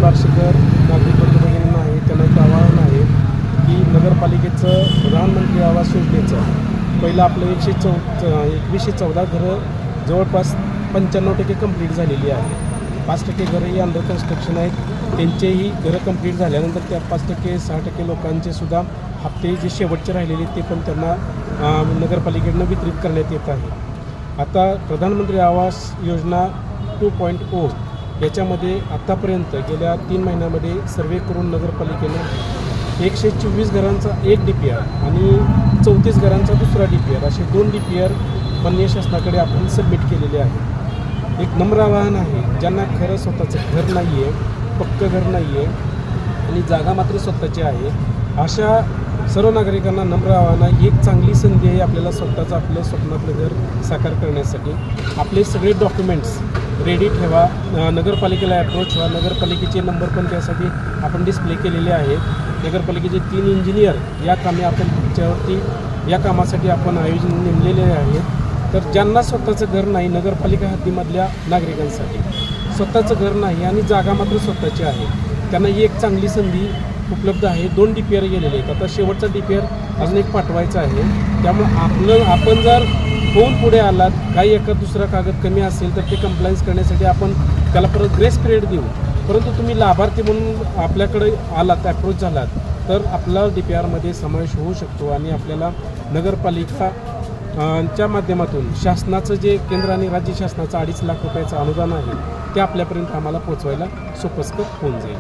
बार्शीकर नागरिक बंधू आहे त्यांना एक आवाहन आहे की नगरपालिकेचं प्रधानमंत्री आवास योजनेचं पहिलं आपलं 2114 घरं जवळपास 95% कंप्लीट झालेली आहे. 5% घरं ही अंडर कन्स्ट्रक्शन आहेत. त्यांचेही घरं कंप्लीट झाल्यानंतर त्या 5% 6% लोकांचे सुद्धा हप्ते जे शेवटचे राहिलेले ते पण त्यांना नगरपालिकेकडनं वितरित करण्यात येत आहे. आता प्रधानमंत्री आवास योजना 2.0 याच्यामध्ये आत्तापर्यंत गेल्या 3 महिन्यामध्ये सर्वे करून नगरपालिकेनं 124 घरांचा एक DPR आणि 34 घरांचा दुसरा DPR असे 2 DPR माननीय शासनाकडे आपण सबमिट केलेले आहे. एक नम्र आवाहन आहे, ज्यांना खरं स्वतःचं घर नाही आहे, पक्कं घर नाही आहे आणि जागा मात्र स्वतःची आहे, अशा सर्व नागरिकांना नम्र आवाहन आहे. एक चांगली संधी आहे आपल्याला स्वतःचं आपलं स्वप्नातलं घर साकार करण्यासाठी. आपले सगळे डॉक्युमेंट्स रेडी ठेवा, नगरपालिकेला अप्रोच व्हा. नगरपालिकेचे नंबर पण त्यासाठी आपण डिस्प्ले केलेले आहेत. नगरपालिकेचे 3 इंजिनियर या कामी आपण त्याच्यावरती या कामासाठी आपण आयोजन नेमलेले आहेत. तर ज्यांना स्वतःचं घर नाही, नगरपालिका हद्दीमधल्या नागरिकांसाठी स्वतःचं घर नाही आणि जागा मात्र स्वतःची आहे, त्यांना ही एक चांगली संधी उपलब्ध आहे. 2 DPR गेलेले आहेत. आता शेवटचा DPR अजून एक पाठवायचा आहे. त्यामुळे आपण जर होऊन पुढे आलात, काही एका दुसरा कागद कमी असेल तर ते कंप्लायन्स करण्यासाठी आपण त्याला परत ग्रेस पिरियड देऊ. परंतु तुम्ही लाभार्थी म्हणून आपल्याकडे आलात, अप्रोच झालात तर आपला DPRमध्ये समावेश होऊ शकतो आणि आपल्याला नगरपालिका च्या माध्यमातून शासनाचं जे केंद्र आणि राज्य शासनाचं 2.5 लाख रुपयाचं अनुदान आहे ते आपल्यापर्यंत आम्हाला पोचवायला सोपस्कर होऊन जाईल.